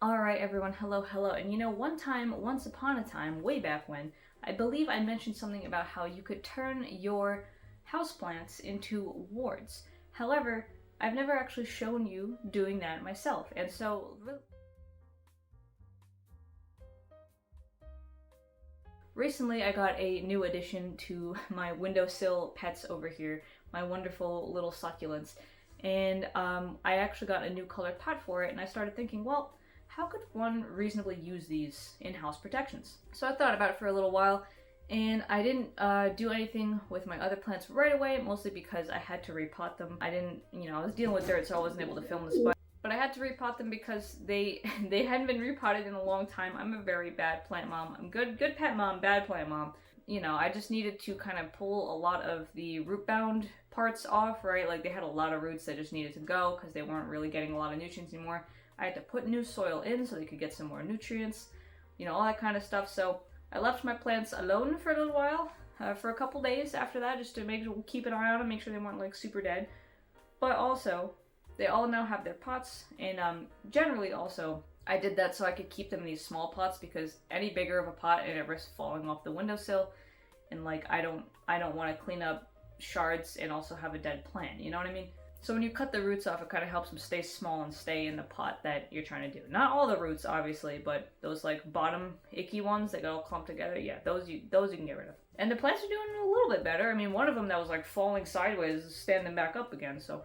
Alright everyone, hello. And you know, once upon a time, way back when, I believe I mentioned something about how you could turn your houseplants into wards. However, I've never actually shown you doing that myself, and so recently I got a new addition to my windowsill pets over here, my wonderful little succulents, and I actually got a new colored pot for it, and I started thinking, well, how could one reasonably use these in-house protections? So I thought about it for a little while, and I didn't do anything with my other plants right away, mostly because I had to repot them. I was dealing with dirt, so I wasn't able to film this, but I had to repot them because they hadn't been repotted in a long time. I'm a very bad plant mom. I'm good pet mom, bad plant mom. You know, I just needed to kind of pull a lot of the root bound parts off, right? Like they had a lot of roots that just needed to go because they weren't really getting a lot of nutrients anymore. I had to put new soil in so they could get some more nutrients, you know, all that kind of stuff. So I left my plants alone for a little while, for a couple days after that, just to keep an eye on them, make sure they weren't like super dead. But also, they all now have their pots, and generally also, I did that so I could keep them in these small pots because any bigger of a pot and it risks falling off the windowsill, and like I don't want to clean up shards and also have a dead plant, you know what I mean? So when you cut the roots off, it kind of helps them stay small and stay in the pot that you're trying to do. Not all the roots, obviously, but those like bottom icky ones that get all clumped together, yeah, those you can get rid of. And the plants are doing a little bit better. I mean, one of them that was like falling sideways is standing back up again, so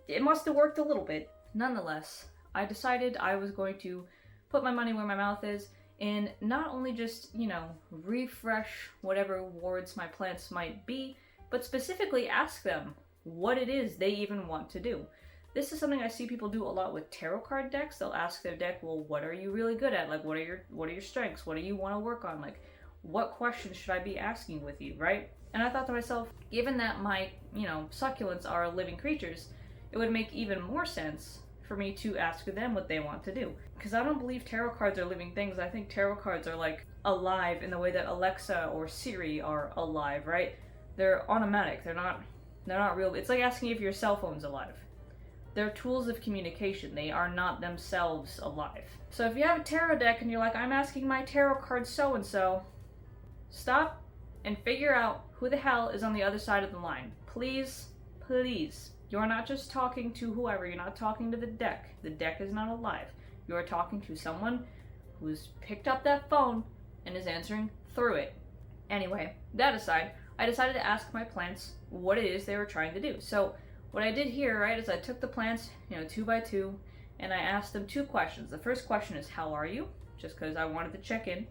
it must have worked a little bit. Nonetheless, I decided I was going to put my money where my mouth is and not only just, you know, refresh whatever wards my plants might be, but specifically ask them what it is they even want to do. This is something I see people do a lot with tarot card decks. They'll ask their deck, well, what are you really good at? Like, what are your strengths? What do you want to work on? Like, what questions should I be asking with you, right? And I thought to myself, given that my, you know, succulents are living creatures, it would make even more sense for me to ask them what they want to do. Because I don't believe tarot cards are living things. I think tarot cards are like alive in the way that Alexa or Siri are alive, right? They're automatic. They're not real. It's like asking if your cell phone's alive. They're tools of communication. They are not themselves alive. So if you have a tarot deck and you're like, I'm asking my tarot card so-and-so, stop and figure out who the hell is on the other side of the line. Please, please. You're not just talking to whoever. You're not talking to the deck. The deck is not alive. You're talking to someone who's picked up that phone and is answering through it. Anyway, that aside, I decided to ask my plants what it is they were trying to do. So what I did here, right, is I took the plants, you know, 2 by 2, and I asked them 2 questions. The first question is, how are you? Just because I wanted to check in.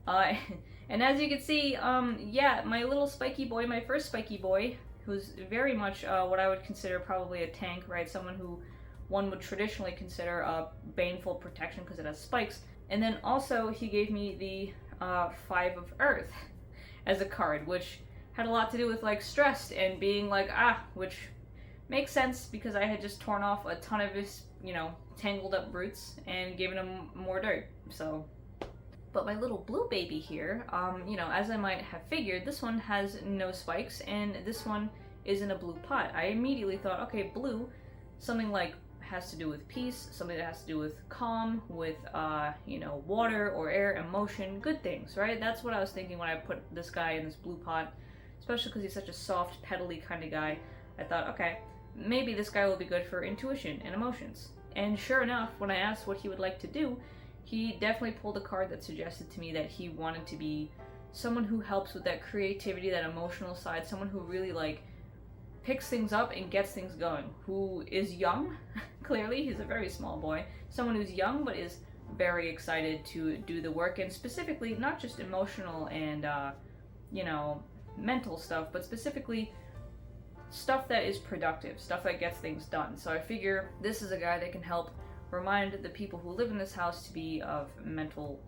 And as you can see, yeah, my little spiky boy, my first spiky boy, who's very much what I would consider probably a tank, right? Someone who one would traditionally consider a baneful protection because it has spikes. And then also he gave me the 5 of Earth as a card, which had a lot to do with like stressed and being like, which makes sense because I had just torn off a ton of his, you know, tangled up roots and given him more dirt, so. But my little blue baby here, you know, as I might have figured, this one has no spikes and this one is in a blue pot. I immediately thought, okay, blue, something like has to do with peace, something that has to do with calm, with, you know, water or air, emotion, good things, right? That's what I was thinking when I put this guy in this blue pot. Especially because he's such a soft, petally kind of guy. I thought, okay, maybe this guy will be good for intuition and emotions. And sure enough, when I asked what he would like to do, he definitely pulled a card that suggested to me that he wanted to be someone who helps with that creativity, that emotional side, someone who really, like, picks things up and gets things going, who is young, clearly, he's a very small boy, someone who's young but is very excited to do the work, and specifically, not just emotional and, you know, mental stuff, but specifically stuff that is productive, stuff that gets things done. So I figure this is a guy that can help remind the people who live in this house to be of mental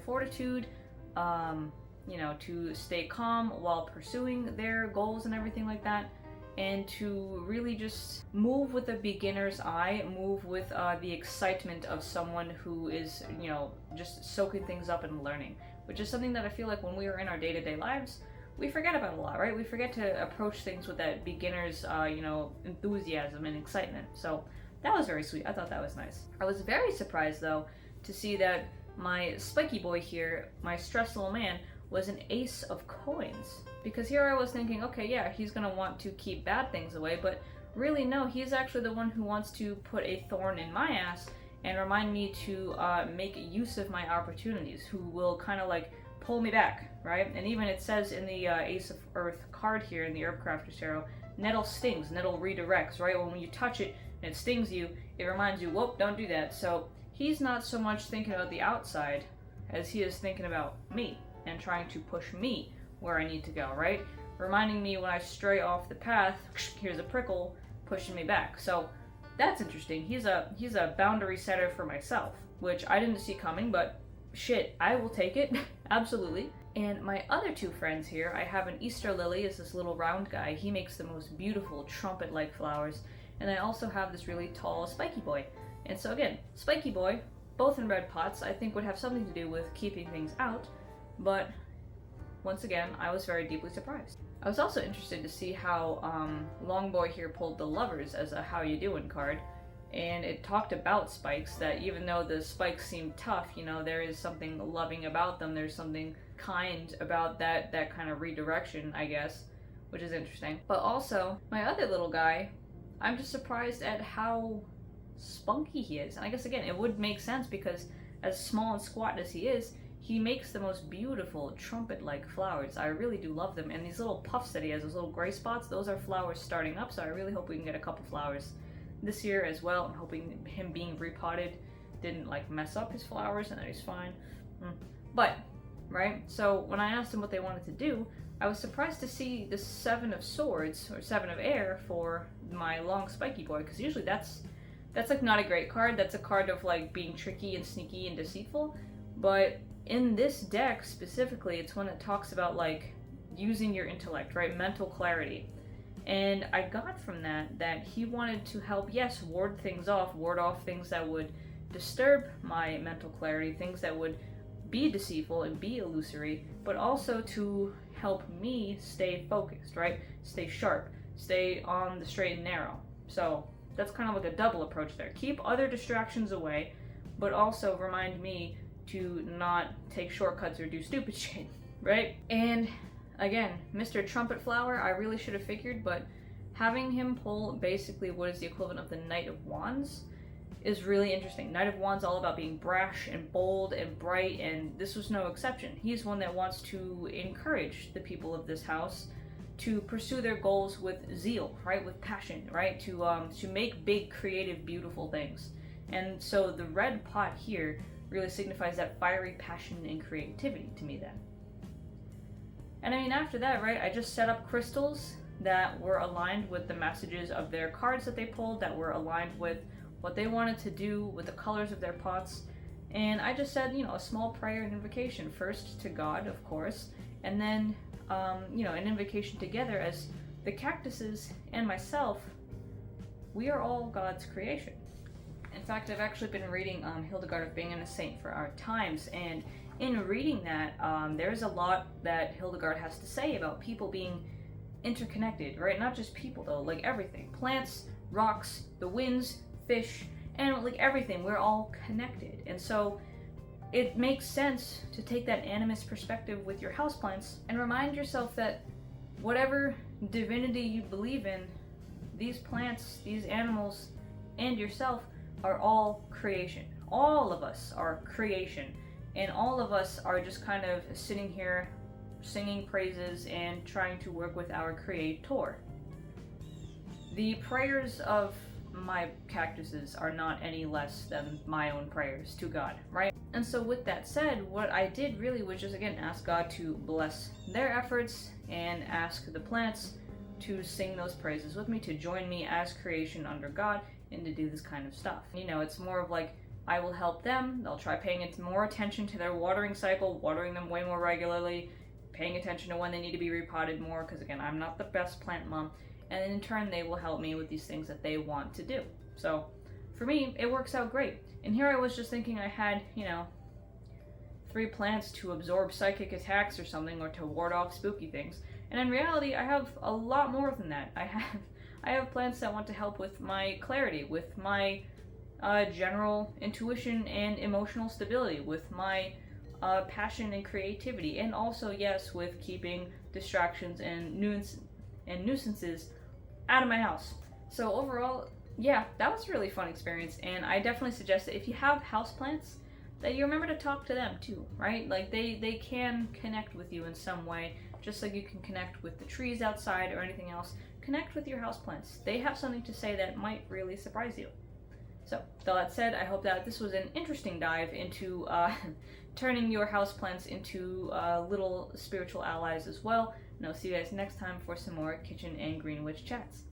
fortitude, you know, to stay calm while pursuing their goals and everything like that, and to really just move with a beginner's eye, move with the excitement of someone who is, you know, just soaking things up and learning, which is something that I feel like when we are in our day-to-day lives, we forget about a lot, right? We forget to approach things with that beginner's, you know, enthusiasm and excitement. So that was very sweet. I thought that was nice. I was very surprised, though, to see that my spiky boy here, my stressed little man, was an ace of coins. Because here I was thinking, okay, yeah, he's gonna want to keep bad things away, but really no, he's actually the one who wants to put a thorn in my ass and remind me to make use of my opportunities, who will kind of like pull me back, right? And even it says in the Ace of Earth card here in the Herb Crafter's Tarot, nettle stings, nettle redirects, right? When you touch it and it stings you, it reminds you, whoop, don't do that. So he's not so much thinking about the outside as he is thinking about me and trying to push me where I need to go, right? Reminding me when I stray off the path, here's a prickle, pushing me back. So that's interesting. He's a boundary setter for myself, which I didn't see coming, but shit, I will take it. Absolutely. And my other two friends here, I have an Easter lily, is this little round guy. He makes the most beautiful trumpet-like flowers. And I also have this really tall spiky boy. And so again, spiky boy, both in red pots, I think would have something to do with keeping things out. But once again, I was very deeply surprised. I was also interested to see how Longboy here pulled the Lovers as a how you doing card, and it talked about spikes, that even though the spikes seem tough, you know, there is something loving about them, there's something kind about that kind of redirection, I guess, which is interesting. But also, my other little guy, I'm just surprised at how spunky he is. And I guess again, it would make sense because as small and squat as he is, he makes the most beautiful trumpet-like flowers. I really do love them. And these little puffs that he has, those little gray spots, those are flowers starting up, so I really hope we can get a couple flowers this year as well. I'm hoping him being repotted didn't like mess up his flowers and that he's fine. But, right, so when I asked him what they wanted to do, I was surprised to see the 7 of Swords, or 7 of Air, for my long spiky boy, because usually that's like not a great card. That's a card of like being tricky and sneaky and deceitful. But in this deck specifically, it's when it talks about like using your intellect, right? Mental clarity. And I got from that he wanted to help, yes, ward off things that would disturb my mental clarity, things that would be deceitful and be illusory, but also to help me stay focused, right? Stay sharp, stay on the straight and narrow. So that's kind of like a double approach there. Keep other distractions away, but also remind me to not take shortcuts or do stupid shit, right? And again, Mr. Trumpet Flower, I really should have figured, but having him pull basically what is the equivalent of the Knight of Wands is really interesting. Knight of Wands all about being brash and bold and bright, and this was no exception. He's one that wants to encourage the people of this house to pursue their goals with zeal, right? With passion, right? To make big, creative, beautiful things. And so the red pot here really signifies that fiery passion and creativity to me then. And I mean, after that, right, I just set up crystals that were aligned with the messages of their cards that they pulled, that were aligned with what they wanted to do with the colors of their pots. And I just said, a small prayer and invocation, first to God, of course, and then, an invocation together as the cactuses and myself, we are all God's creation. In fact, I've actually been reading Hildegard of Bingen, a Saint for Our Times, and in reading that, there's a lot that Hildegard has to say about people being interconnected, right? Not just people, though, like everything. Plants, rocks, the winds, fish, and like everything, we're all connected. And so it makes sense to take that animist perspective with your houseplants and remind yourself that whatever divinity you believe in, these plants, these animals, and yourself are all creation. All of us are creation, and all of us are just kind of sitting here singing praises and trying to work with our creator. The prayers of my cactuses are not any less than my own prayers to God, right? And so with that said, what I did really was just again ask God to bless their efforts and ask the plants to sing those praises with me, to join me as creation under God, and to do this kind of stuff. It's more of like, I will help them, they'll try paying more attention to their watering cycle, watering them way more regularly, paying attention to when they need to be repotted more, because again, I'm not the best plant mom, and in turn they will help me with these things that they want to do. So for me, it works out great. And here I was just thinking I had, 3 plants to absorb psychic attacks or something, or to ward off spooky things. And in reality, I have a lot more than that. I I have plants that want to help with my clarity, with my general intuition and emotional stability, with my passion and creativity, and also, yes, with keeping distractions and nuisances out of my house. So overall, yeah, that was a really fun experience, and I definitely suggest that if you have houseplants, that you remember to talk to them too, right? Like they can connect with you in some way, just like you can connect with the trees outside or anything else. Connect with your houseplants. They have something to say that might really surprise you. So, with all that said, I hope that this was an interesting dive into turning your houseplants into little spiritual allies as well. And I'll see you guys next time for some more kitchen and green witch chats.